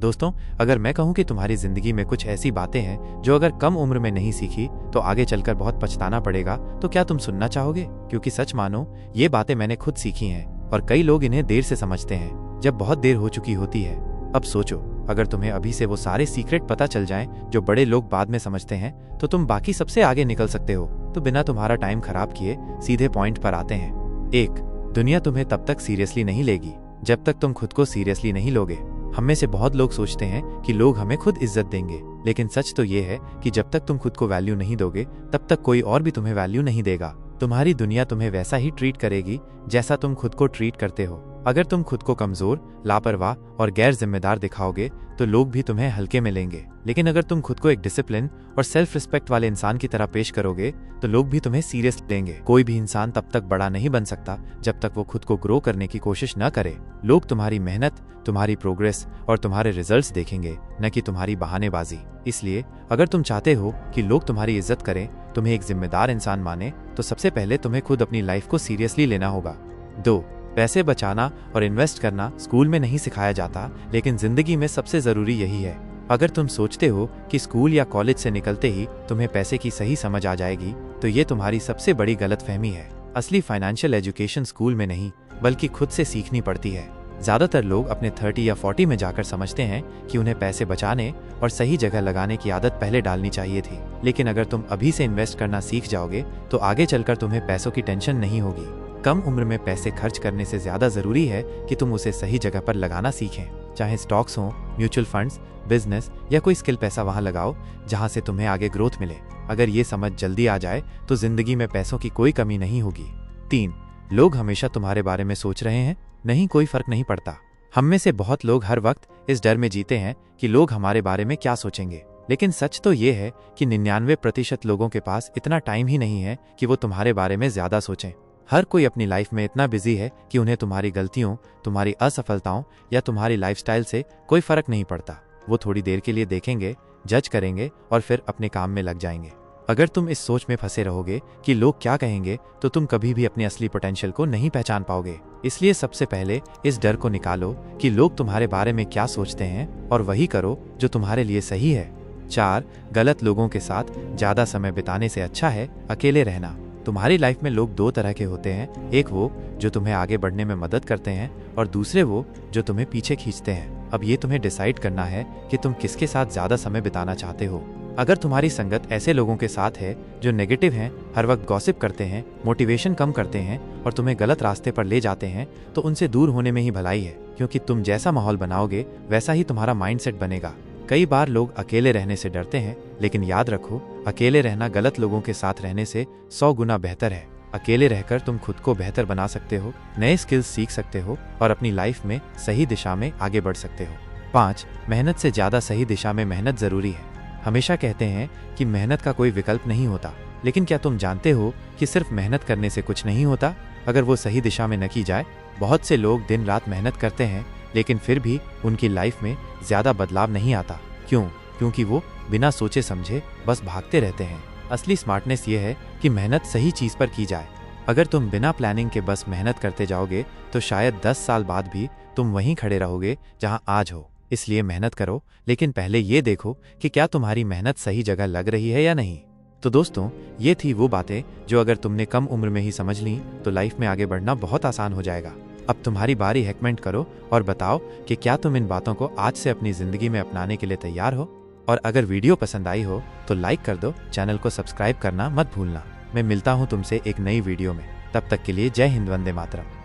दोस्तों, अगर मैं कहूँ कि तुम्हारी जिंदगी में कुछ ऐसी बातें हैं जो अगर कम उम्र में नहीं सीखी तो आगे चलकर बहुत पछताना पड़ेगा, तो क्या तुम सुनना चाहोगे? क्योंकि सच मानो, ये बातें मैंने खुद सीखी हैं और कई लोग इन्हें देर से समझते हैं, जब बहुत देर हो चुकी होती है। अब सोचो, अगर तुम्हें अभी से वो सारे सीक्रेट पता चल जाएं जो बड़े लोग बाद में समझते हैं, तो तुम बाकी सबसे आगे निकल सकते हो। तो बिना तुम्हारा टाइम खराब किए सीधे पॉइंट पर आते हैं। 1. दुनिया तुम्हें तब तक सीरियसली नहीं लेगी जब तक तुम खुद को सीरियसली नहीं लोगे। हम में से बहुत लोग सोचते हैं कि लोग हमें खुद इज्जत देंगे, लेकिन सच तो ये है कि जब तक तुम खुद को वैल्यू नहीं दोगे तब तक कोई और भी तुम्हें वैल्यू नहीं देगा। तुम्हारी दुनिया तुम्हें वैसा ही ट्रीट करेगी जैसा तुम खुद को ट्रीट करते हो। अगर तुम खुद को कमजोर, लापरवाह और गैर जिम्मेदार दिखाओगे तो लोग भी तुम्हें हल्के में लेंगे, लेकिन अगर तुम खुद को एक डिसिप्लिन और सेल्फ रिस्पेक्ट वाले इंसान की तरह पेश करोगे तो लोग भी तुम्हें सीरियस लेंगे। कोई भी इंसान तब तक बड़ा नहीं बन सकता जब तक वो खुद को ग्रो करने की कोशिश न करे। लोग तुम्हारी मेहनत, तुम्हारी प्रोग्रेस और तुम्हारे रिजल्ट्स देखेंगे, न कि तुम्हारी बहानेबाजी। इसलिए अगर तुम चाहते हो कि लोग तुम्हारी इज्जत करें, तुम्हें एक जिम्मेदार इंसान माने, तो सबसे पहले तुम्हें खुद अपनी लाइफ को सीरियसली लेना होगा। 2. पैसे बचाना और इन्वेस्ट करना स्कूल में नहीं सिखाया जाता, लेकिन जिंदगी में सबसे जरूरी यही है। अगर तुम सोचते हो कि स्कूल या कॉलेज से निकलते ही तुम्हें पैसे की सही समझ आ जाएगी, तो ये तुम्हारी सबसे बड़ी गलतफहमी है। असली फाइनेंशियल एजुकेशन स्कूल में नहीं, बल्कि खुद से सीखनी पड़ती है। ज्यादातर लोग अपने 30 या 40 में जाकर समझते हैं कि उन्हें पैसे बचाने और सही जगह लगाने की आदत पहले डालनी चाहिए थी, लेकिन अगर तुम अभी से इन्वेस्ट करना सीख जाओगे तो आगे चलकर तुम्हें पैसों की टेंशन नहीं होगी। कम उम्र में पैसे खर्च करने से ज्यादा जरूरी है कि तुम उसे सही जगह पर लगाना सीखें। चाहे स्टॉक्स हो, म्यूचुअल फंड्स, बिजनेस या कोई स्किल, पैसा वहां लगाओ जहां से तुम्हें आगे ग्रोथ मिले। अगर ये समझ जल्दी आ जाए तो जिंदगी में पैसों की कोई कमी नहीं होगी। 3. लोग हमेशा तुम्हारे बारे में सोच रहे हैं, नहीं, कोई फर्क नहीं पड़ता। हम में से बहुत लोग हर वक्त इस डर में जीते हैं कि लोग हमारे बारे में क्या सोचेंगे, लेकिन सच तो ये है कि 99% लोगों के पास इतना टाइम ही नहीं है कि वो तुम्हारे बारे में ज्यादा सोचें। हर कोई अपनी लाइफ में इतना बिजी है कि उन्हें तुम्हारी गलतियों, तुम्हारी असफलताओं या तुम्हारी लाइफस्टाइल से कोई फर्क नहीं पड़ता। वो थोड़ी देर के लिए देखेंगे, जज करेंगे और फिर अपने काम में लग जाएंगे। अगर तुम इस सोच में फंसे रहोगे कि लोग क्या कहेंगे, तो तुम कभी भी अपनी असली पोटेंशियल को नहीं पहचान पाओगे। इसलिए सबसे पहले इस डर को निकालो कि लोग तुम्हारे बारे में क्या सोचते हैं और वही करो जो तुम्हारे लिए सही है। 4. गलत लोगों के साथ ज्यादा समय बिताने से अच्छा है अकेले रहना। तुम्हारी लाइफ में लोग 2 तरह के होते हैं, एक वो जो तुम्हें आगे बढ़ने में मदद करते हैं और दूसरे वो जो तुम्हें पीछे खींचते हैं। अब ये तुम्हें डिसाइड करना है कि तुम किसके साथ ज्यादा समय बिताना चाहते हो। अगर तुम्हारी संगत ऐसे लोगों के साथ है जो नेगेटिव हैं, हर वक्त गॉसिप करते हैं, मोटिवेशन कम करते हैं और तुम्हें गलत रास्ते पर ले जाते हैं, तो उनसे दूर होने में ही भलाई है, क्योंकि तुम जैसा माहौल बनाओगे वैसा ही तुम्हारा माइंडसेट बनेगा। कई बार लोग अकेले रहने से डरते हैं, लेकिन याद रखो, अकेले रहना गलत लोगों के साथ रहने से 100 गुना बेहतर है। अकेले रहकर तुम खुद को बेहतर बना सकते हो, नए स्किल्स सीख सकते हो और अपनी लाइफ में सही दिशा में आगे बढ़ सकते हो। 5. मेहनत से ज्यादा सही दिशा में मेहनत जरूरी है। हमेशा कहते हैं कि मेहनत का कोई विकल्प नहीं होता, लेकिन क्या तुम जानते हो कि सिर्फ मेहनत करने से कुछ नहीं होता अगर वो सही दिशा में न की जाए? बहुत से लोग दिन रात मेहनत करते हैं, लेकिन फिर भी उनकी लाइफ में ज्यादा बदलाव नहीं आता। क्यों? क्योंकि वो बिना सोचे समझे बस भागते रहते हैं। असली स्मार्टनेस ये है कि मेहनत सही चीज पर की जाए। अगर तुम बिना प्लानिंग के बस मेहनत करते जाओगे तो शायद 10 साल बाद भी तुम वहीं खड़े रहोगे जहां आज हो। इसलिए मेहनत करो, लेकिन पहले ये देखो कि क्या तुम्हारी मेहनत सही जगह लग रही है या नहीं। तो दोस्तों, ये थी वो बातें जो अगर तुमने कम उम्र में ही समझ ली तो लाइफ में आगे बढ़ना बहुत आसान हो जाएगा। अब तुम्हारी बारी है, कमेंट करो और बताओ कि क्या तुम इन बातों को आज से अपनी जिंदगी में अपनाने के लिए तैयार हो। और अगर वीडियो पसंद आई हो तो लाइक कर दो, चैनल को सब्सक्राइब करना मत भूलना। मैं मिलता हूँ तुमसे एक नई वीडियो में, तब तक के लिए जय हिंद, वंदे मातरम।